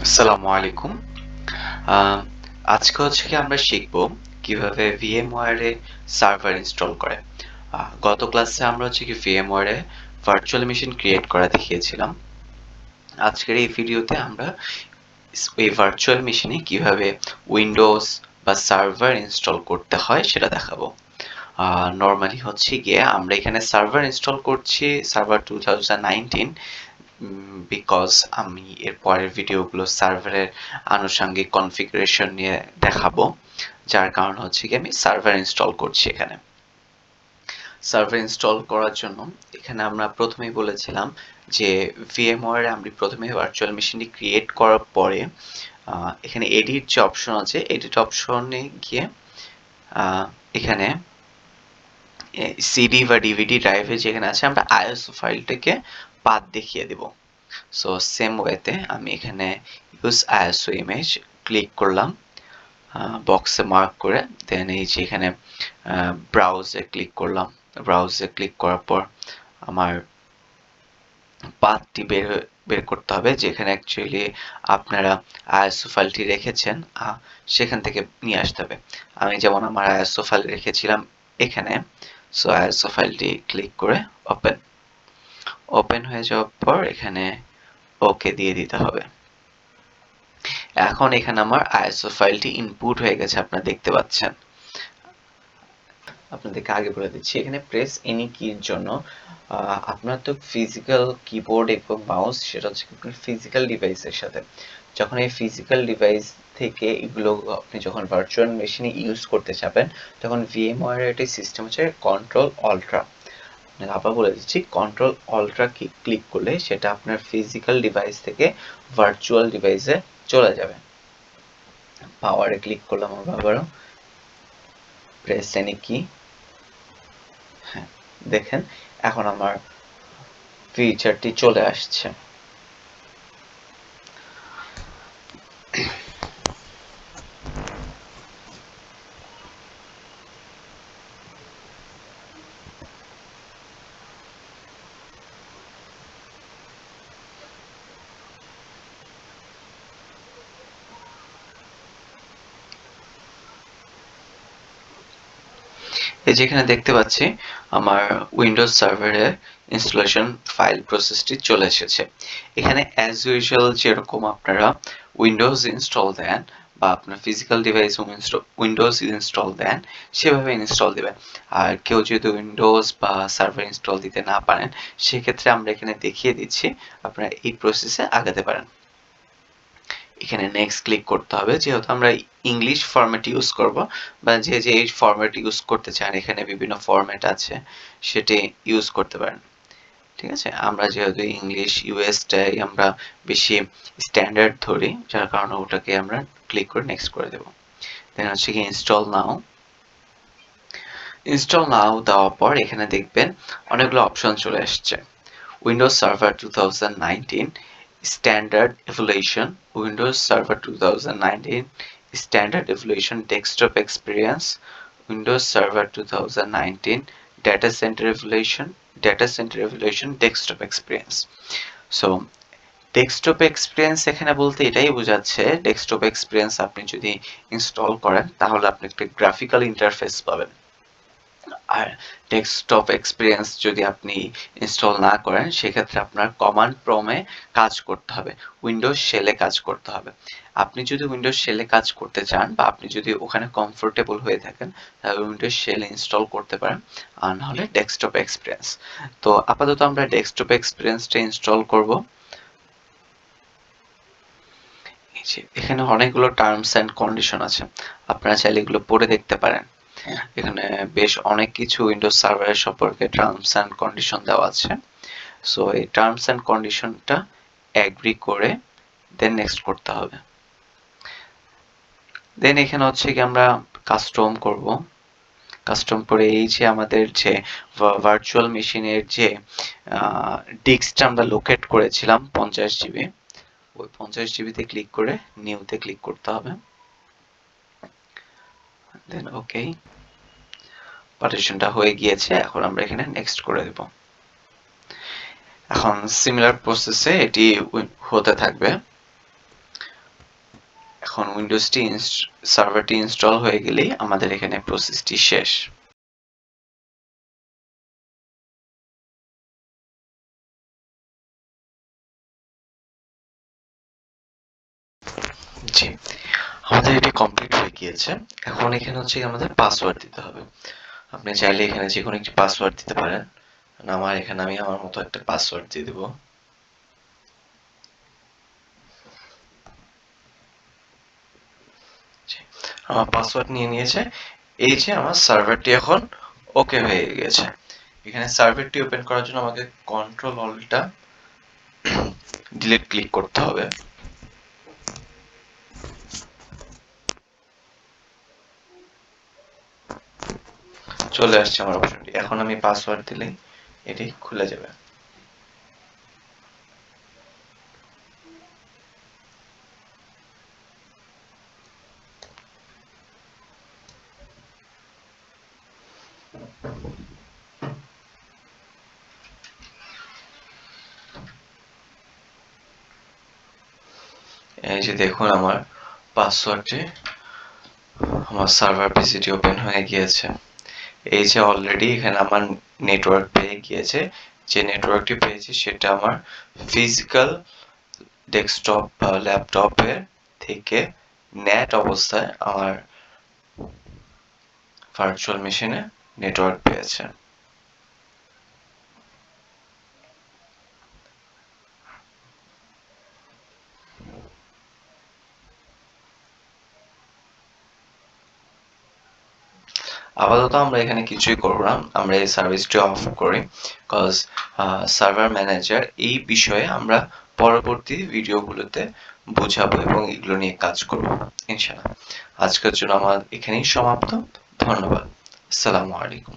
আসসালামু আলাইকুম। আ আজকে হচ্ছে গিয়ে আমরা শিখব কিভাবে VMware এ সার্ভার ইনস্টল করে। গত ক্লাসে আমরা হচ্ছে কি VMware a virtual machine create করা দেখিয়েছিলাম। আজকের এই ভিডিওতে আমরা এই ভার্চুয়াল মেশিনে কিভাবে উইন্ডোজ বা সার্ভার ইনস্টল করতে হয় সেটা দেখাবো। নরমালি হচ্ছে গিয়ে আমরা এখানে সার্ভার ইনস্টল করছি সার্ভার 2019 বিকজ আমি এর পরের ভিডিওগুলো সার্ভারের আনুষঙ্গিক কনফিগারেশন নিয়ে দেখাবো, যার কারণ হচ্ছে কি আমি সার্ভার ইনস্টল করছি। এখানে সার্ভার ইনস্টল করার জন্য এখানে আমরা প্রথমেই বলেছিলাম যে VMware আমরা প্রথমে ভার্চুয়াল মেশিনটি ক্রিয়েট করার পরে এখানে এডিট যে অপশন আছে, এডিট অপশনে গিয়ে এখানে সিডি বা ডিভিডি ড্রাইভে যেখানে আছে আমরা আইএসও ফাইলটাকে পাথ দেখিয়ে দেব। সো সেম ওয়েতে আমি এখানে ইউজ আইএসও ইমেজ ক্লিক করলাম বক্সে মার্ক করে, দেন এই যে এখানে ব্রাউজে ক্লিক করলাম। ব্রাউজে ক্লিক করার পর আমার পাথটি বের করতে হবে, যেখানে অ্যাকচুয়ালি আপনারা আইএসও ফাইলটি রেখেছেন সেখান থেকে নিয়ে আসতে হবে। আমি যেমন আমার আইএসও ফাইল রেখেছিলাম এখানে। সো আইএসও ফাইলটি ক্লিক করে ওপেন হয়ে যাওয়ার পর এখানে ওকে দিয়ে দিতে হবে। এখন এখানে আমার আইএসও ফাইলটি ইনপুট হয়ে গেছে, আপনারা দেখতে পাচ্ছেন। আপনাদেরকে আগে বলে দিচ্ছি, এখানে প্রেস এনি কির জন্য আপনার তো ফিজিক্যাল কিবোর্ড এবং মাউস সেটা হচ্ছে আপনার ফিজিক্যাল ডিভাইসের সাথে। যখন এই ফিজিক্যাল ডিভাইস থেকে এগুলো আপনি যখন ভার্চুয়াল মেশিনে ইউজ করতে যাবেন, তখন VMware এর একটি সিস্টেম হচ্ছে কন্ট্রোল অল্ট্রা। আবার বলে দিচ্ছি, কন্ট্রোল অল্ট্রা ক্লিক করলে সেটা আপনার ফিজিক্যাল ডিভাইস থেকে ভার্চুয়াল ডিভাইসে চলে যাবে। পাওয়ারে ক্লিক করলাম আবারও, প্রেস এনি কি। হ্যাঁ, দেখেন এখন আমার ফিচারটি চলে আসছে। এই যেখানে দেখতে পাচ্ছি আমার উইন্ডোজ সার্ভারের ইনস্টলেশন ফাইল প্রসেসটি চলে এসেছে। এখানে অ্যাজ ইউজুয়াল যেরকম আপনারা উইন্ডোজ ইনস্টল দেন বা আপনার ফিজিক্যাল ডিভাইস উইন্ডোজ ইনস্টল দেন সেভাবে ইনস্টল দিবেন। আর কেউ যদি উইন্ডোজ বা সার্ভার ইনস্টল দিতে না পারেন, সেক্ষেত্রে আমরা এখানে দেখিয়ে দিচ্ছি, আপনারা এই প্রসেসে আগাতে পারেন। এখানে নেক্সট ক্লিক করতে হবে, যেহেতু আমরা ইংলিশ ফরম্যাট ইউজ করব বা যে ফরম্যাট ইউজ করতে চান, এখানে বিভিন্ন ফরম্যাট আছে, সেটি ইউজ করতে পারেন। ঠিক আছে, আমরা যেহেতু ইংলিশ ইউএসটাই আমরা বেশি স্ট্যান্ডার্ড ধরি, যার কারণে ওটাকে আমরা ক্লিক করে নেক্সট করে দেব। দেন হচ্ছে কি ইনস্টল নাও। ইনস্টল নাও দেওয়ার পর এখানে দেখবেন অনেকগুলো অপশন চলে আসছে। Windows server 2019 Standard Evaluation, Windows Server 2019 Standard Evaluation Desktop Experience, Windows Server 2019 Data Center Evaluation Desktop Experience. So desktop experience এখানে বলতে এটাই বোঝাচ্ছে, ডেস্কটপ এক্সপিরিয়েন্স আপনি যদি ইনস্টল করেন তাহলে আপনি একটা গ্রাফিক্যাল ইন্টারফেস পাবেন। আর ডেস্কটপ এক্সপিরিয়েন্স যদি আপনি ইনস্টল না করেন, সেক্ষেত্রে আপনার কমান্ড প্রম্পটে কাজ করতে হবে, উইন্ডোজ শেলে কাজ করতে হবে। আপনি যদি উইন্ডোজ শেলে কাজ করতে চান বা আপনি যদি ওখানে কমফোর্টেবল হয়ে থাকেন, তাহলে উইন্ডোজ শেল ইনস্টল করতে পারেন, আর নাহলে ডেস্কটপ এক্সপিরিয়েন্স। তো আপাতত আমরা ডেস্কটপ এক্সপিরিয়েন্সটা ইনস্টল করব। এখানে অনেকগুলো টার্মস অ্যান্ড কন্ডিশন আছে, আপনারা চাইলে এগুলো পড়ে দেখতে পারেন। এখানে বেশ অনেক কিছু উইন্ডোজ সার্ভারের সম্পর্কে টার্মস অ্যান্ড কন্ডিশন দেওয়া আছে। সো এই টার্মস অ্যান্ড কন্ডিশনটা এগ্রি করে দেন নেক্সট করতে হবে। দেন এখানে হচ্ছে কি আমরা কাস্টম করব। কাস্টম করে এই যে আমাদের যে ভার্চুয়াল মেশিনের যে ডিস্কটা আমরা লোকেট করেছিলাম 50 জিবি, ওই 50 জিবিতে ক্লিক করে নিউতে ক্লিক করতে হবে। দেন ওকে, পার্টিশনটা হয়ে গিয়েছে। এখন আমরা এখানে নেক্সট করে দেব। এখন সিমিলার প্রসেসে এটি হতে থাকবে। এখন উইন্ডোজটি সার্ভারটি ইনস্টল হয়ে গেলেই আমাদের এখানে প্রসেসটি শেষ। জি, আমাদের এটি কমপ্লিট হয়ে গিয়েছে। এখন এখানে হচ্ছে আমাদের পাসওয়ার্ড দিতে হবে। আপনি চাইলে এখানে যে কোনো একটি পাসওয়ার্ড দিতে পারেন। আমি আমার মতো একটা পাসওয়ার্ড দিয়ে দেব। আমার পাসওয়ার্ড নিয়ে নিয়েছে। এই যে আমার সার্ভারটি এখন ওকে হয়ে গেছে। এখানে সার্ভারটি ওপেন করার জন্য আমাকে কন্ট্রোল অল্টা ডিলিট ক্লিক করতে হবে। চলে আসছে আমার অপশনটি। এখন আমি পাসওয়ার্ড দিলেই এটি খুলে যাবে। এই যে দেখুন আমার পাসওয়ার্ডটি আমার সার্ভার পিসিটি ওপেন হয়ে গিয়েছে। এই যে অলরেডি এখানে আমার নেটওয়ার্ক পেয়ে গিয়েছে। যে নেটওয়ার্কটি পেয়েছি সেটা আমার ফিজিক্যাল ডেস্কটপ বা ল্যাপটপের থেকে নেট অবস্থায় আমার ভার্চুয়াল মেশিনে নেটওয়ার্ক পেয়েছে। আপাতত আমরা এখানে কিছুই করব না, আমরা এই সার্ভিসটি অফ করি, কজ সার্ভার ম্যানেজার এই বিষয়ে আমরা পরবর্তী ভিডিওগুলোতে বোঝাবো এবং এগুলো নিয়ে কাজ করব ইনশাআল্লাহ। আজকের জন্য আমার এখানেই সমাপ্ত। ধন্যবাদ। আসসালামু আলাইকুম।